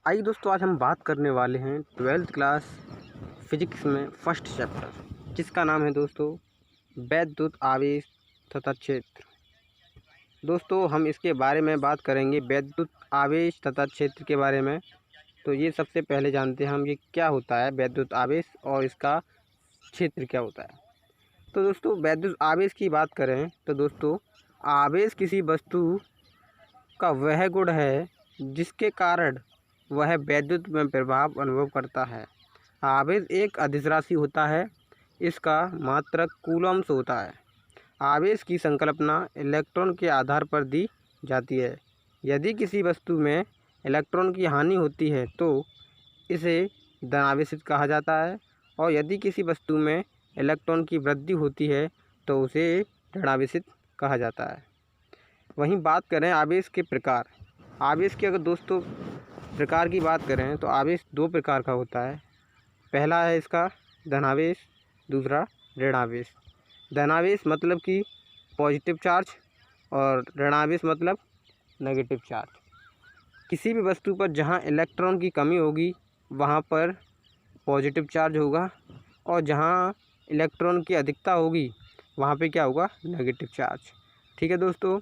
आइए दोस्तों, आज हम बात करने वाले हैं 12th क्लास फिजिक्स में फर्स्ट चैप्टर, जिसका नाम है दोस्तों वैद्युत आवेश तथा क्षेत्र। दोस्तों हम इसके बारे में बात करेंगे, वैद्युत आवेश तथा क्षेत्र के बारे में। तो ये सबसे पहले जानते हैं हम ये क्या होता है वैद्युत आवेश और इसका क्षेत्र क्या होता है। तो दोस्तों वैद्युत आवेश की बात करें तो दोस्तों आवेश किसी वस्तु का वह गुण है जिसके कारण वह विद्युत में प्रभाव अनुभव करता है। आवेश एक अदिश राशि होता है, इसका मात्रक कूलम्स होता है। आवेश की संकल्पना इलेक्ट्रॉन के आधार पर दी जाती है। यदि किसी वस्तु में इलेक्ट्रॉन की हानि होती है तो इसे धनावेशित कहा जाता है, और यदि किसी वस्तु में इलेक्ट्रॉन की वृद्धि होती है तो उसे ऋणावेशित कहा जाता है। वहीं बात करें आवेश के प्रकार। आवेश के अगर दोस्तों प्रकार की बात करें तो आवेश दो प्रकार का होता है। पहला है इसका धनावेश, दूसरा ऋणावेश। धनावेश मतलब कि पॉजिटिव चार्ज और ऋणावेश मतलब नेगेटिव चार्ज। किसी भी वस्तु पर जहां इलेक्ट्रॉन की कमी होगी वहां पर पॉजिटिव चार्ज होगा, और जहां इलेक्ट्रॉन की अधिकता होगी वहां पे क्या होगा, नेगेटिव चार्ज। ठीक है दोस्तों,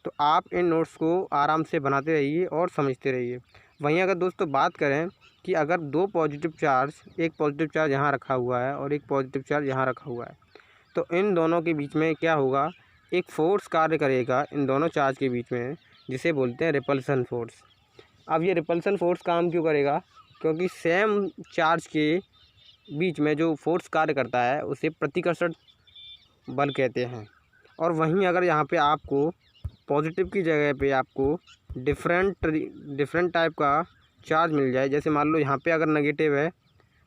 तो आप इन नोट्स को आराम से बनाते रहिए और समझते रहिए। वहीं अगर दोस्तों बात करें कि अगर दो पॉजिटिव चार्ज, एक पॉजिटिव चार्ज यहाँ रखा हुआ है और एक पॉजिटिव चार्ज यहाँ रखा हुआ है, तो इन दोनों के बीच में क्या होगा, एक फोर्स कार्य करेगा इन दोनों चार्ज के बीच में, जिसे बोलते हैं रिपल्सन फोर्स। अब ये रिपल्सन फोर्स काम क्यों करेगा, क्योंकि सेम चार्ज के बीच में जो फोर्स कार्य करता है उसे प्रतिकर्षण बल कहते हैं। और वहीं अगर यहाँ पे आपको पॉजिटिव की जगह पे आपको डिफरेंट टाइप का चार्ज मिल जाए, जैसे मान लो यहाँ पे अगर नेगेटिव है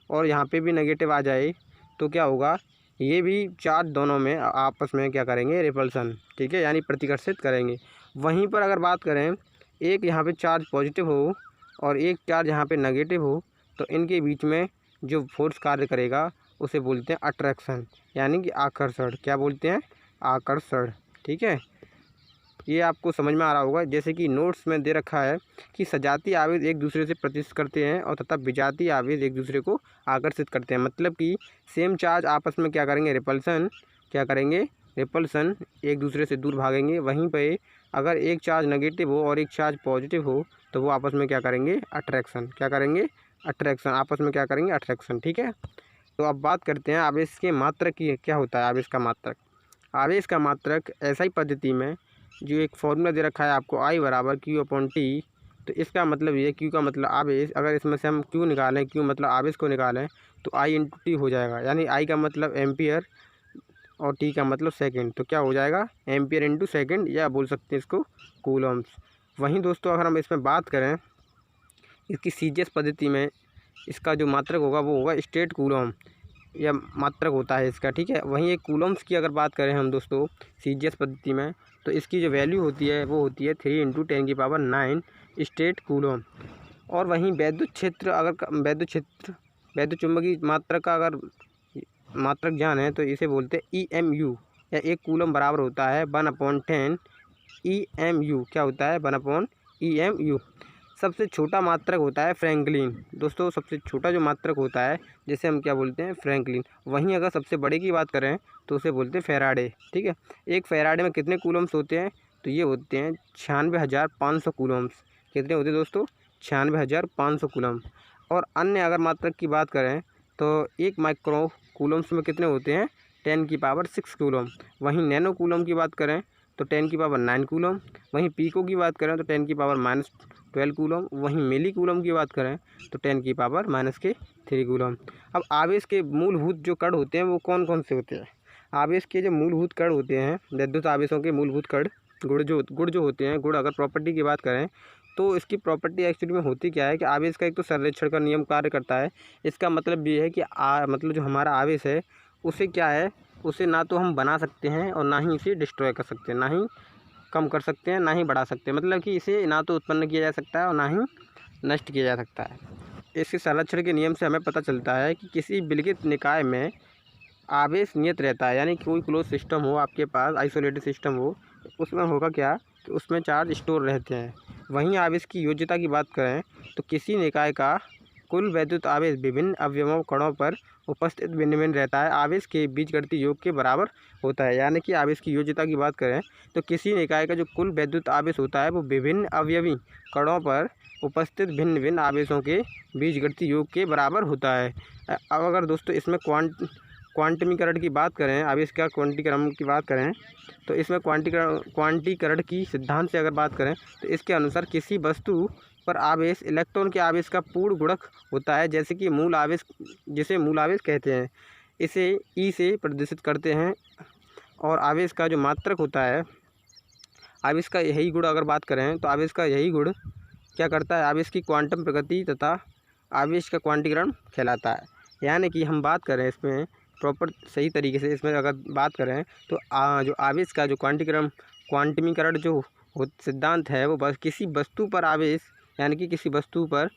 और यहाँ पे भी नेगेटिव आ जाए, तो क्या होगा, ये भी चार्ज दोनों में आपस में क्या करेंगे, रिपल्सन, ठीक है, यानी प्रतिकर्षित करेंगे। वहीं पर अगर बात करें, एक यहाँ पे चार्ज पॉजिटिव हो और एक चार्ज यहाँ पे नेगेटिव हो, तो इनके बीच में जो फोर्स कार्य करेगा उसे बोलते हैं अट्रैक्शन, यानी कि आकर्षण। क्या बोलते हैं, आकर्षण। ठीक है, ये आपको समझ में आ रहा होगा। जैसे कि नोट्स में दे रखा है कि सजातीय आवेश एक दूसरे से प्रतिस्पर्धा करते हैं और तथा विजातीय आवेश एक दूसरे को आकर्षित करते हैं। मतलब कि सेम चार्ज आपस में क्या करेंगे, रिपल्सन, क्या करेंगे, रिपल्सन, एक दूसरे से दूर भागेंगे। वहीं पे अगर एक चार्ज नेगेटिव हो और एक चार्ज पॉजिटिव हो तो वो आपस में क्या करेंगे, अट्रैक्शन। क्या करेंगे, अट्रैक्शन, आपस में क्या करेंगे, अट्रैक्शन। ठीक है, तो अब बात करते हैं आवेश के मात्रक की। क्या होता है आवेश का मात्रक। आवेश का मात्रक ऐसा ही पद्धति में जो एक फॉर्मूला दे रखा है आपको, I बराबर Q/T। तो इसका मतलब ये, Q का मतलब आवेश, अगर इसमें से हम Q निकालें, Q मतलब आवेश को निकालें, तो I/T हो जाएगा। यानी I का मतलब एम्पियर और T का मतलब सेकंड। तो क्या हो जाएगा, एम्पियर इंटू सेकंड, या बोल सकते हैं इसको कूलम्स। वहीं दोस्तों अगर हम इसमें बात करें इसकी सीजीएस पद्धति में, इसका जो मात्रक होगा वो होगा स्टेट कूलम, या मात्रक होता है इसका। ठीक है, वहीं एक कूलम्स की अगर बात करें हम दोस्तों सीजीएस पद्धति में, तो इसकी जो वैल्यू होती है वो होती है 3 × 10⁹ स्टेट कूलम। और वहीं वैद्युत क्षेत्र, अगर वैद्युत चुंबकीय मात्रक का अगर मात्रक जाने तो इसे बोलते हैं EMU, या एक कूलम बराबर होता है 1/10 EMU। क्या होता है, 1/EMU। सबसे छोटा मात्रक होता है फ्रैंकलिन। दोस्तों सबसे छोटा जो मात्रक होता है जैसे हम क्या बोलते हैं, फ्रैंकलिन। वहीं अगर सबसे बड़े की बात करें तो उसे बोलते हैं फैराडे। ठीक है, एक फैराडे में कितने कूलम्स होते हैं, तो ये होते हैं 96,500 कूलम्स। कितने होते हैं दोस्तों, 96,500 कूलम। और अन्य अगर मात्रक की बात करें तो एक माइक्रो कूलम्स में कितने होते हैं, 10⁶ कूलम। वहीं नैनो कूलम की बात करें तो 10⁹ कूलम। वहीं पीको की बात करें तो 10⁻12 कूलम। वहीं मिली कूलम की बात करें तो 10⁻³ कूलम। अब आवेश के मूलभूत जो कण होते हैं वो कौन कौन से होते हैं। आवेश के जो मूलभूत कण होते हैं, विद्युत आवेशों के मूलभूत कण, गुण जो होते हैं, गुण अगर प्रॉपर्टी की बात करें तो इसकी प्रॉपर्टी एक्चुअली में होती क्या है कि आवेश का एक तो संरक्षण का नियम कार्य करता है। इसका मतलब ये है कि मतलब जो हमारा आवेश है उसे क्या है, उसे ना तो हम बना सकते हैं और ना ही इसे डिस्ट्रॉय कर सकते हैं, ना ही कम कर सकते हैं, ना ही बढ़ा सकते हैं। मतलब कि इसे ना तो उत्पन्न किया जा सकता है और ना ही नष्ट किया जा सकता है। इसके संरक्षण के नियम से हमें पता चलता है कि किसी विलगित निकाय में आवेश नियत रहता है, यानी कोई क्लोज सिस्टम हो आपके पास, आइसोलेटेड सिस्टम हो, उसमें होगा क्या कि उसमें चार्ज स्टोर रहते हैं। वहीं आवेश की योज्यता की बात करें तो किसी निकाय का कुल वैद्युत आवेश विभिन्न अवयवों कणों पर उपस्थित भिन्न भिन्न रहता है, आवेश के बीजगणितीय योग के बराबर होता है। यानी कि आवेश की योज्यता की बात करें तो किसी निकाय का जो कुल वैद्युत आवेश होता है वो विभिन्न अवयवी कणों पर उपस्थित भिन्न भिन्न आवेशों के बीजगणितीय योग के बराबर होता है। अब अगर दोस्तों इसमें क्वांटमीकरण की बात करें, आवेश का क्वांटीकरण की बात करें तो इसमें क्वांटीकरण की सिद्धांत से अगर बात करें तो इसके अनुसार किसी वस्तु पर आवेश इलेक्ट्रॉन के आवेश का पूर्ण गुणक होता है, जैसे कि मूल आवेश, जिसे मूल आवेश कहते हैं, इसे ई से प्रदर्शित करते हैं। और आवेश का जो मात्रक होता है, आवेश का यही गुण अगर बात करें तो आवेश का यही गुण क्या करता है, आवेश की क्वांटम प्रगति तथा आवेश का क्वांटीकरण कहलाता है। यानी कि हम बात करें इसमें प्रॉपर सही तरीके से इसमें अगर बात करें तो जो आवेश का जो क्वांटमीकरण जो सिद्धांत है वो बस किसी वस्तु पर आवेश, यानी कि किसी वस्तु पर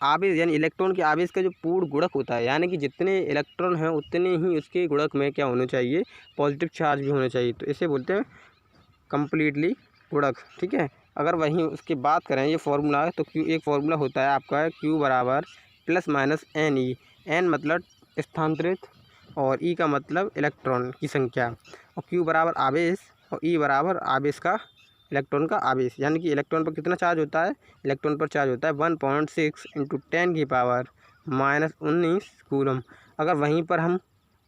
आवेश यानी इलेक्ट्रॉन के आवेश का जो पूर्ण गुणक होता है, यानी कि जितने इलेक्ट्रॉन हैं उतने ही उसके गुणक में क्या होने चाहिए, पॉजिटिव चार्ज भी होने चाहिए। तो इसे बोलते हैं कम्प्लीटली गुणक। ठीक है, अगर वहीं उसकी बात करें ये फार्मूला है तो क्यू एक फार्मूला होता है आपका क्यू बराबर plus minus n e. N मतलब स्थानांतरित और ई का मतलब इलेक्ट्रॉन की संख्या, और क्यू बराबर आवेश और ई बराबर आवेश का इलेक्ट्रॉन का आवेश। यानी कि इलेक्ट्रॉन पर कितना चार्ज होता है, इलेक्ट्रॉन पर चार्ज होता है 1.6 × 10⁻⁻19 कूलम। अगर वहीं पर हम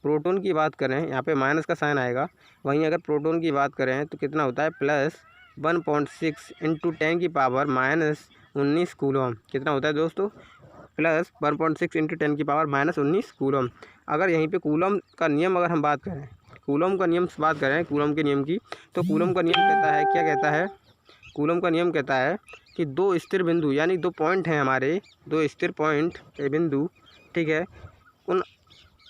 प्रोटॉन की बात करें, यहाँ पे माइनस का साइन आएगा, वहीं अगर प्रोटॉन की बात करें तो कितना होता है प्लस 1.6 × 10⁻⁻19 कूलम। कितना होता है दोस्तों, प्लस 1.6 × 10⁻⁻19 कूलम। अगर यहीं पे कूलम का नियम अगर हम बात करें, कूलम का नियम से बात करें, कूलम के नियम की, तो कूलम का नियम कहता है, क्या कहता है, कूलम का नियम कहता है कि दो स्थिर बिंदु यानी दो पॉइंट हैं हमारे, दो स्थिर पॉइंट बिंदु, ठीक है, उन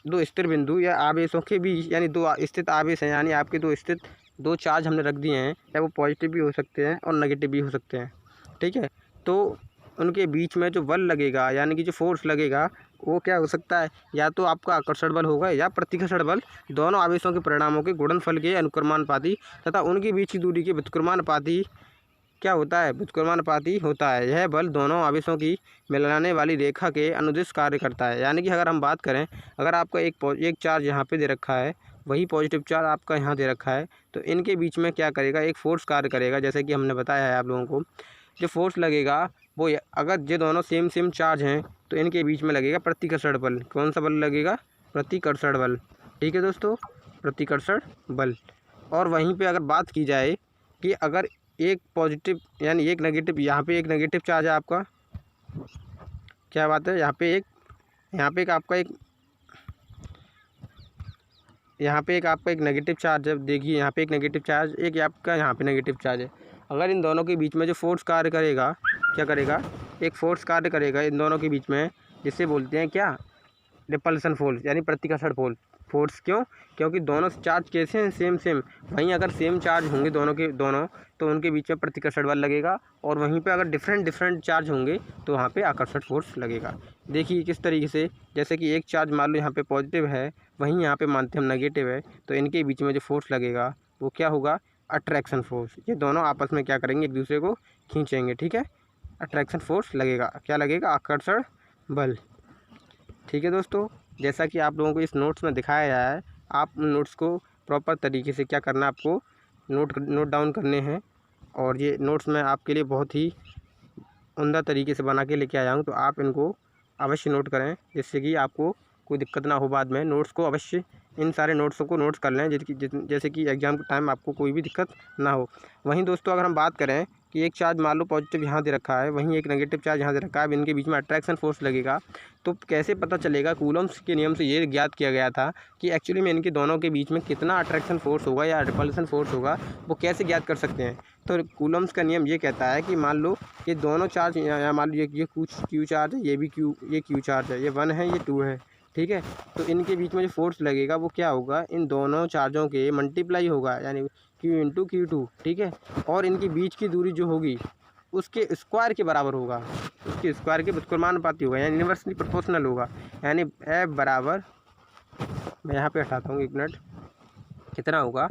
दो स्थिर बिंदु या आवेशों के बीच, यानी दो स्थित आवेश हैं, यानी आपके दो स्थित दो चार्ज हमने रख दिए हैं, या वो पॉजिटिव भी हो सकते हैं और नेगेटिव भी हो सकते हैं। ठीक है, तो उनके बीच में जो बल लगेगा, यानी कि जो फोर्स लगेगा, वो क्या हो सकता है, या तो आपका आकर्षण बल होगा या प्रतिकर्षण बल, दोनों आवेशों के परिणामों के गुणनफल के अनुक्रमानुपाती तथा उनके बीच की दूरी के व्युत्क्रमानुपाती क्या होता है, व्युत्क्रमानुपाती होता है। यह बल दोनों आवेशों की मिलाने वाली रेखा के अनुदिश कार्य करता है। यानी कि अगर हम बात करें, अगर आपका एक चार्ज यहाँ पे दे रखा है, वही पॉजिटिव चार्ज आपका यहाँ दे रखा है, तो इनके बीच में क्या करेगा, एक फोर्स कार्य करेगा। जैसे कि हमने बताया है आप लोगों को, जो फोर्स लगेगा वो अगर ये दोनों सेम चार्ज हैं तो इनके बीच में लगेगा प्रतिकर्षण बल। कौन सा बल लगेगा, प्रतिकर्षण बल। ठीक है दोस्तों, प्रतिकर्षण बल। और वहीं पे अगर बात की जाए कि अगर एक पॉजिटिव यानी एक नेगेटिव, यहाँ पे एक नेगेटिव चार्ज है आपका, क्या बात है, यहाँ पे एक आपका एक नेगेटिव चार्ज है। देखिए यहाँ पे एक नेगेटिव चार्ज, एक आपका यहाँ पे नेगेटिव चार्ज है। अगर इन दोनों के बीच में जो फोर्स कार्य करेगा, क्या करेगा, एक फोर्स कार्य करेगा इन दोनों के बीच में, जिससे बोलते हैं क्या, रिपल्सन फोर्स, यानी प्रतिकर्षण फोर्स। क्यों, क्योंकि दोनों चार्ज कैसे हैं, सेम। वहीं अगर सेम चार्ज होंगे दोनों तो उनके बीच में प्रतिकर्षण बल लगेगा, और वहीं पे अगर डिफरेंट चार्ज होंगे तो वहाँ पे आकर्षण फोर्स लगेगा। देखिए किस तरीके से, जैसे कि एक चार्ज मान लो यहाँ पे पॉजिटिव है, वहीं यहाँ पे मानते हम नेगेटिव है, तो इनके बीच में जो फोर्स लगेगा वो क्या होगा, अट्रैक्शन फोर्स। ये दोनों आपस में क्या करेंगे, एक दूसरे को खींचेंगे। ठीक है, अट्रैक्शन फोर्स लगेगा, क्या लगेगा, आकर्षण बल। ठीक है दोस्तों, जैसा कि आप लोगों को इस नोट्स में दिखाया गया है, आप उन नोट्स को प्रॉपर तरीके से क्या करना है, आपको नोट डाउन करने हैं। और ये नोट्स मैं आपके लिए बहुत ही उम्दा तरीके से बना के लेके आया हूँ, तो आप इनको अवश्य नोट करें, जिससे कि आपको कोई दिक्कत ना हो बाद में। नोट्स को अवश्य, इन सारे नोट्सों को नोट्स कर लें, जैसे कि एग्ज़ाम के टाइम आपको कोई भी दिक्कत ना हो। वहीं दोस्तों अगर हम बात करें कि एक चार्ज मान लो पॉजिटिव यहाँ दे रखा है, वहीं एक नेगेटिव चार्ज यहाँ दे रखा है, अब इनके बीच में अट्रैक्शन फोर्स लगेगा, तो कैसे पता चलेगा, कूलम्स के नियम से ये ज्ञात किया गया था कि एक्चुअली में इनके दोनों के बीच में कितना अट्रैक्शन फोर्स होगा या रिपल्सन फोर्स होगा, वो कैसे ज्ञात कर सकते हैं। तो कूलम्स का नियम ये कहता है कि मान लो ये दोनों चार्ज, या मान लो ये कुछ क्यू चार्ज है, ये क्यू चार्ज है, ये 1 है, ये 2 है। ठीक है, तो इनके बीच में जो फोर्स लगेगा वो क्या होगा, इन दोनों चार्जों के मल्टीप्लाई होगा, यानी Q × Q2। ठीक है, और इनके बीच की दूरी जो होगी उसके स्क्वायर के बराबर होगा, उसके स्क्वायर के व्युत्क्रमानुपाती होगा, यानी इन्वर्सली प्रोपोर्शनल होगा। यानी F बराबर, मैं यहाँ पे हटाता हूँ 1 मिनट, कितना होगा,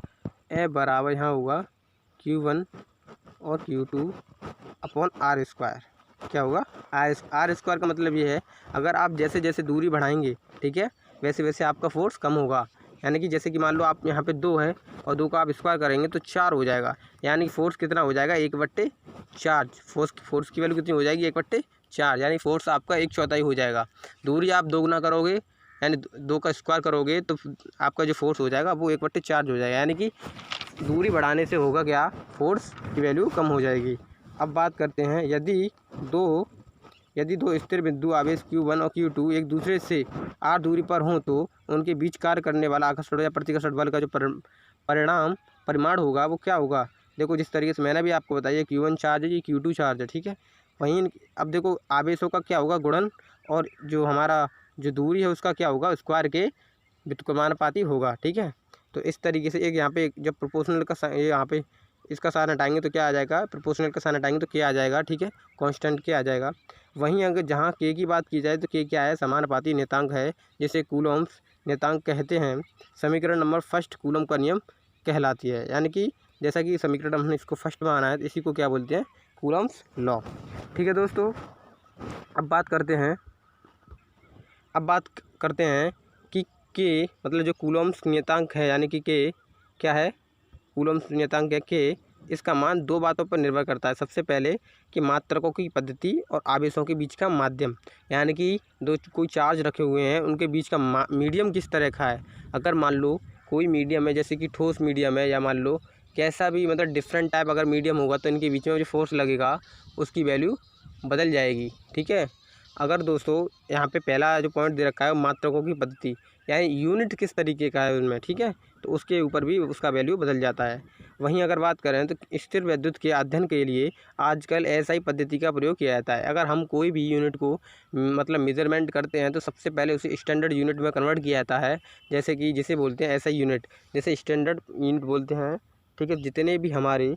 F बराबर यहाँ होगा Q1 और Q2 अपॉन आर स्क्वायर। क्या होगा? आर स्क्वायर का मतलब ये है, अगर आप जैसे जैसे दूरी बढ़ाएंगे, ठीक है, वैसे वैसे आपका फोर्स कम होगा। यानी कि जैसे कि मान लो आप यहाँ पे 2 है और 2 का आप स्क्वायर करेंगे तो 4 हो जाएगा। यानी कि फोर्स कितना हो जाएगा? 1/4। फोर्स की वैल्यू कितनी हो जाएगी? 1/4। यानी फोर्स आपका 1/4 हो जाएगा। दूरी आप दोगुना करोगे, यानी 2 का स्क्वायर करोगे तो आपका जो फोर्स हो जाएगा वो 1/4 हो जाएगा। यानी कि दूरी बढ़ाने से होगा क्या? फोर्स की वैल्यू कम हो जाएगी। अब बात करते हैं, यदि दो स्थिर बिंदु आवेश Q1 और Q2 एक दूसरे से r दूरी पर हों तो उनके बीच कार्य करने वाला आकर्षण या प्रतिकर्षण बल का जो परिमाण होगा वो क्या होगा? देखो, जिस तरीके से मैंने भी आपको बताया, Q1 चार्ज है, ये Q2 चार्ज है, ठीक है। वहीं अब देखो, आवेशों का क्या होगा? गुणन, और जो हमारा जो दूरी है उसका क्या होगा? स्क्वायर के व्युत्क्रमानुपाती होगा, ठीक है। तो इस तरीके से एक यहाँ पे जब प्रोपोर्शनल का ये यहाँ पे इसका साइन हटाएंगे तो क्या आ जाएगा? प्रोपोर्शनल का साइन हटाएंगे तो क्या आ जाएगा? ठीक है, कांस्टेंट के आ जाएगा। वहीं अगर जहाँ के की बात की जाए तो के क्या है? समानुपाती नियतांक है, जिसे कूलॉम्स नियतांक कहते हैं। समीकरण नंबर फर्स्ट कूलॉम का नियम कहलाती है। यानी कि जैसा कि समीकरण हमने इसको फर्स्ट में आना है तो इसी को क्या बोलते हैं? Coulomb's law. ठीक है दोस्तों, अब बात करते हैं कि के मतलब जो कूलॉम्स नियतांक है, यानी कि के क्या है? कूलॉम्स नियतांक है के, इसका मान 2 बातों पर निर्भर करता है। सबसे पहले कि मात्रकों की पद्धति और आवेशों के बीच का माध्यम, यानी कि कोई चार्ज रखे हुए हैं उनके बीच का मीडियम किस तरह का है। अगर मान लो कोई मीडियम है, जैसे कि ठोस मीडियम है, या मान लो कैसा भी मतलब डिफरेंट टाइप अगर मीडियम होगा तो इनके बीच में जो फोर्स लगेगा उसकी वैल्यू बदल जाएगी, ठीक है। अगर दोस्तों यहाँ पे पहला जो पॉइंट दे रखा है वो मात्रकों की पद्धति, यानी यूनिट किस तरीके का है उनमें, ठीक है, तो उसके ऊपर भी उसका वैल्यू बदल जाता है। वहीं अगर बात करें तो स्थिर विद्युत के अध्ययन के लिए आजकल एसआई पद्धति का प्रयोग किया जाता है। अगर हम कोई भी यूनिट को मतलब मेजरमेंट करते हैं तो सबसे पहले उसे स्टैंडर्ड यूनिट में कन्वर्ट किया जाता है, जैसे कि जिसे बोलते हैं एसआई यूनिट, जैसे स्टैंडर्ड यूनिट बोलते हैं, ठीक है। जितने भी हमारे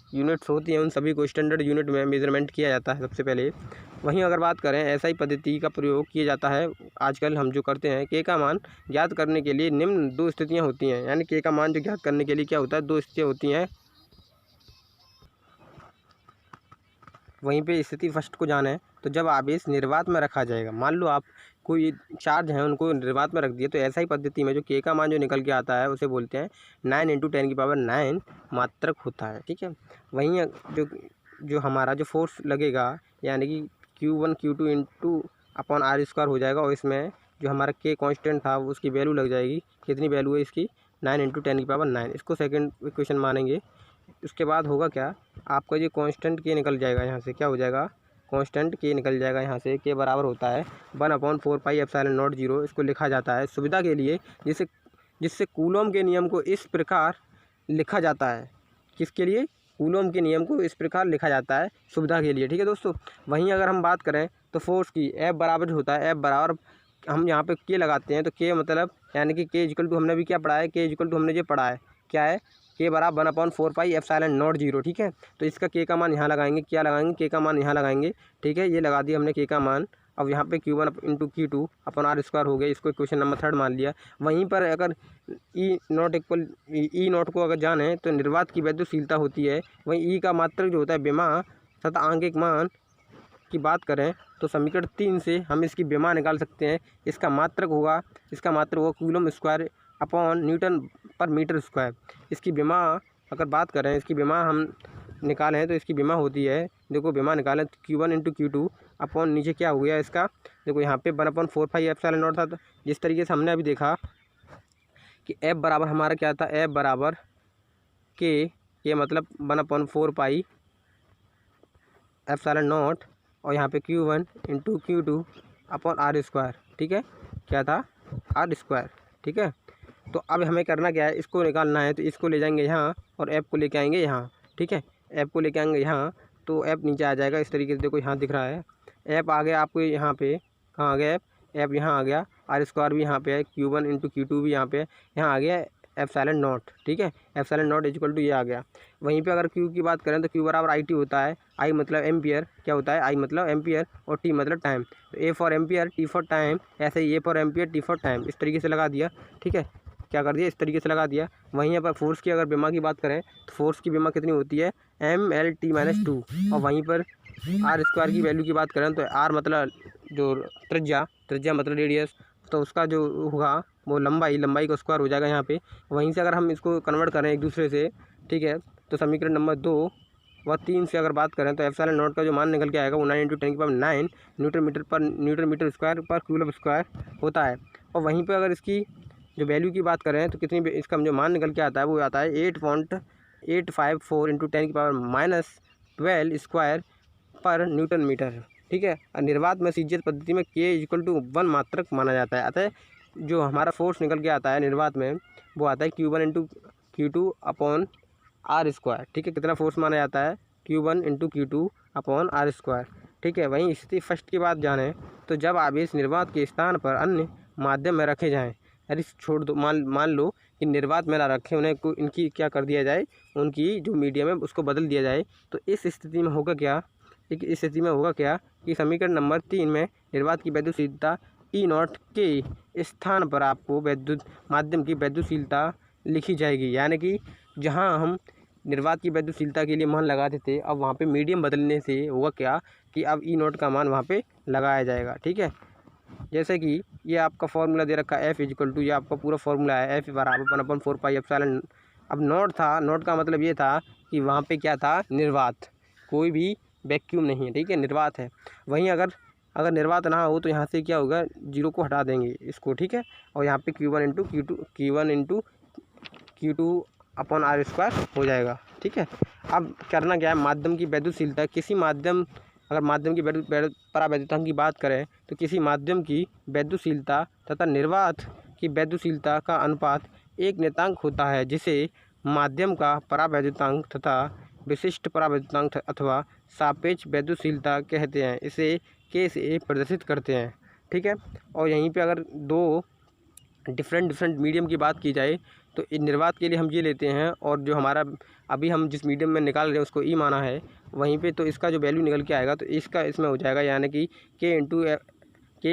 यूनिट्स होती हैं उन सभी को स्टैंडर्ड यूनिट में मेजरमेंट किया जाता है सबसे पहले। वहीं अगर बात करें एसआई पद्धति का प्रयोग किया जाता है आजकल हम जो करते हैं, के का मान ज्ञात करने के लिए निम्न 2 स्थितियां होती हैं। यानी के का मान जो ज्ञात करने के लिए क्या होता है? 2 स्थितियां होती हैं। वहीं पे स्थिति फर्स्ट को जाना है तो जब आवेश निर्वात में रखा जाएगा, मान लो आप कोई चार्ज है उनको निर्वात में रख दिए, तो ऐसा ही पद्धति में जो के का मान जो निकल के आता है उसे बोलते हैं 9 × 10⁹ मात्रक होता है, ठीक है। वहीं जो हमारा जो फोर्स लगेगा, यानी कि Q1 Q2 into upon are square हो जाएगा, और इसमें जो हमारा के कांस्टेंट था उसकी वैल्यू लग जाएगी। कितनी वैल्यू है इसकी? 9 × 10⁹ इसको सेकंड इक्वेशन मानेंगे। उसके बाद होगा क्या? आपका ये कांस्टेंट के निकल जाएगा, यहाँ से क्या हो जाएगा? कांस्टेंट के निकल जाएगा यहाँ से। के बराबर होता है 1/4πε0। इसको लिखा जाता है सुविधा के लिए, जिससे कूलॉम के नियम को इस प्रकार लिखा जाता है। किसके लिए? कूलॉम के नियम को इस प्रकार लिखा जाता है सुविधा के लिए, ठीक है दोस्तों। वहीं अगर हम बात करें तो फोर्स की एफ बराबर होता है, एफ बराबर हम यहाँ पे के लगाते हैं तो के मतलब यानी कि के इक्वल टू हमने भी क्या पढ़ा है? के इक्वल टू हमने ये पढ़ा है क्या है? के बराबर 1/4πε0, ठीक है। तो इसका के का मान यहाँ लगाएंगे, क्या लगाएंगे? के का मान यहाँ लगाएंगे, ठीक है। ये लगा दिया हमने के का मान। अब यहाँ पे Q1 × Q2 upon are square हो गया, इसको इक्वेशन नंबर 3 मान लिया। वहीं पर अगर ई नॉट को अगर जाने तो निर्वात की विद्युतशीलता होती है। वहीं ई का मात्रक जो होता है विमा तथा आंगिक मान की बात करें तो समीकरण 3 से हम इसकी विमा निकाल सकते हैं। इसका मात्रक होगा कूलम स्क्वायर अपॉन न्यूटन पर मीटर स्क्वायर। इसकी विमा अगर बात करें, इसकी विमा हम निकालें तो इसकी विमा होती है, देखो विमा निकालें तो Q1 × Q2 अपॉन नीचे क्या हो गया इसका? देखो यहाँ पे 1/4πε0 था। जिस तरीके से हमने अभी देखा कि F बराबर हमारा क्या था? F बराबर के मतलब 1/4πε0 और यहाँ पे Q1 × Q2 upon are square, ठीक है। क्या था? आर स्क्वायर, ठीक है। तो अब हमें करना क्या है? इसको निकालना है तो इसको ले जाएंगे यहाँ और ऐप को लेके आएंगे यहाँ, ठीक है। ऐप को लेके आएंगे यहाँ तो ऐप नीचे आ जाएगा इस तरीके से। देखो यहाँ दिख रहा है ऐप आ गया आपको यहाँ पे। कहाँ आ गया ऐप? यहाँ आ गया। आर स्क्वायर भी यहाँ पे है, Q1 × Q2 भी यहाँ पे है, यहाँ आ गया ε0, ठीक है। ε0 इक्वल टू ये आ गया। वहीं पे अगर Q की बात करें तो Q बराबर IT होता है। I मतलब एम्पियर, क्या होता है? I मतलब एम्पियर और T मतलब टाइम। तो A for ampere, T for time, ऐसे ही A for ampere, T for time, इस तरीके से लगा दिया, ठीक है। क्या कर दिया, इस तरीके से लगा दिया। वहीं यहाँ पर फोर्स की अगर बीमा की बात करें तो फोर्स की बीमा कितनी होती है, MLT-2। और वहीं पर आर स्क्वायर की वैल्यू की बात करें तो आर मतलब जो त्रिज्या मतलब रेडियस, तो उसका जो होगा वो लंबाई का स्क्वायर हो जाएगा यहाँ पे। वहीं से अगर हम इसको कन्वर्ट करें एक दूसरे से, ठीक है, तो समीकरण नंबर 2 व 3 से अगर बात करें तो एप्सिलॉन नॉट का जो मान निकल के आएगा वो 9 × 10⁹ न्यूटन मीटर स्क्वायर पर कूलम स्क्वायर होता है। और वहीं पर अगर इसकी जो वैल्यू की बात करें तो कितनी, इसका जो मान निकल के आता है वो आता है 8.854 × 10⁻12 स्क्वायर पर न्यूटन मीटर, ठीक है। और निर्वात में सीजीएस पद्धति में k = 1 मात्रक माना जाता है। अतः जो हमारा फोर्स निकल के आता है निर्वात में वो आता है Q1 × Q2/r², ठीक है। कितना फोर्स माना जाता है, Q1 × Q2/r², ठीक है। वहीं स्थिति फर्स्ट की बात जाने तो जब आवेश निर्वात के स्थान पर अन्य माध्यम में रखे जाएँ, अरे छोड़ दो, मान लो कि निर्वात में ना रखें, उन्हें इनकी क्या कर दिया जाए, उनकी जो मीडियम है उसको बदल दिया जाए, तो इस स्थिति में होगा क्या, इस स्थिति में होगा क्या कि समीकरण नंबर 3 में निर्वात की वैद्युतशीलता E0 के स्थान पर आपको वैद्युत माध्यम की वैद्युतशीलता लिखी जाएगी। यानी कि जहां हम निर्वात की वैद्युतशीलता के लिए मान लगाते थे, अब वहां पे मीडियम बदलने से होगा क्या कि अब E0 का मान वहां पे लगाया जाएगा, ठीक है। जैसे कि ये आपका फॉर्मूला दे रखा है F = ये आपका पूरा फॉर्मूला है, F = 1/4πε। अब नॉट था, नॉट का मतलब ये था कि वहाँ पे क्या था, निर्वात, कोई भी वैक्यूम नहीं है, ठीक है, निर्वात है। वहीं अगर निर्वात ना हो तो यहाँ से क्या होगा, 0 को हटा देंगे इसको, ठीक है। और यहाँ पे Q1 × Q2/r² हो जाएगा, ठीक है। अब करना क्या है, माध्यम की वैद्युतशीलता, किसी माध्यम, अगर माध्यम की परावैद्युतांक की बात करें तो किसी माध्यम की वैद्युतशीलता तथा निर्वात की वैद्युतशीलता का अनुपात एक नियतांक होता है, जिसे माध्यम का परावैद्युतांक तथा विशिष्ट परावैद्युतांक अथवा सापेक्ष वैद्युतशीलता कहते हैं। इसे K से प्रदर्शित करते हैं, ठीक है। और यहीं पे अगर दो डिफरेंट मीडियम की बात की जाए तो निर्वात के लिए हम ये लेते हैं, और जो हमारा अभी हम जिस मीडियम में निकाल रहे हैं उसको E माना है, वहीं पे तो इसका जो वैल्यू निकल के आएगा तो इसका इसमें हो जाएगा, यानी कि K ×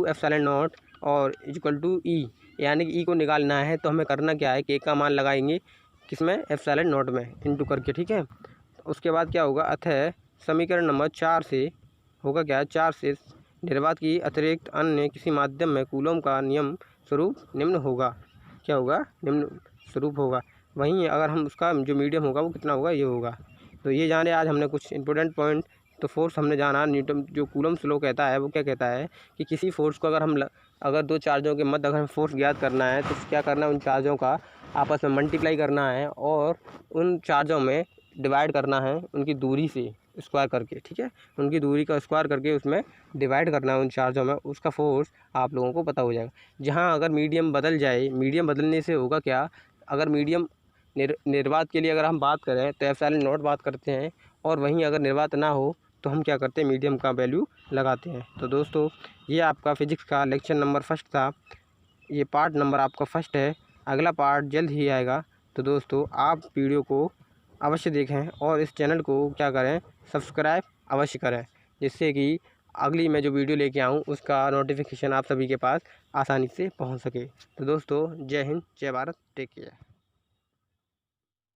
ε0 और = E, यानी कि E को निकालना है तो हमें करना क्या है, K का मान लगाएंगे किसमें, ε0 में इंटू करके, ठीक है। उसके बाद क्या होगा, अतः समीकरण नंबर 4 से होगा क्या, 4 से निर्वात की अतिरिक्त अन्य किसी माध्यम में कूलम का नियम स्वरूप निम्न होगा, क्या होगा, निम्न स्वरूप होगा। वहीं अगर हम उसका जो मीडियम होगा वो कितना होगा, ये होगा। तो ये जाने आज हमने कुछ इंपॉर्टेंट पॉइंट। तो फोर्स हमने जाना, न्यूटन जो कूलम्स लॉ कहता है वो क्या कहता है कि किसी फोर्स को अगर दो चार्जों के मध्य अगर हमें फोर्स ज्ञात करना है तो क्या करना है, उन चार्जों का आपस में मल्टीप्लाई करना है और उन चार्जों में डिवाइड करना है उनकी दूरी से स्क्वायर करके, ठीक है। उनकी दूरी का स्क्वायर करके उसमें डिवाइड करना है उन चार्जों में, उसका फोर्स आप लोगों को पता हो जाएगा। जहाँ अगर मीडियम बदल जाए, मीडियम बदलने से होगा क्या, अगर मीडियम निर्वात के लिए अगर हम बात करें तो ε0 बात करते हैं, और वहीं अगर निर्वात ना हो तो हम क्या करते हैं, मीडियम का वैल्यू लगाते हैं। तो दोस्तों ये आपका फिजिक्स का लेक्चर नंबर 1 था, ये पार्ट नंबर आपका 1 है। अगला पार्ट जल्द ही आएगा। तो दोस्तों आप वीडियो को अवश्य देखें और इस चैनल को क्या करें, सब्सक्राइब अवश्य करें, जिससे कि अगली मैं जो वीडियो लेके आऊँ उसका नोटिफिकेशन आप सभी के पास आसानी से पहुंच सके। तो दोस्तों जय हिंद, जय भारत, टेक केयर।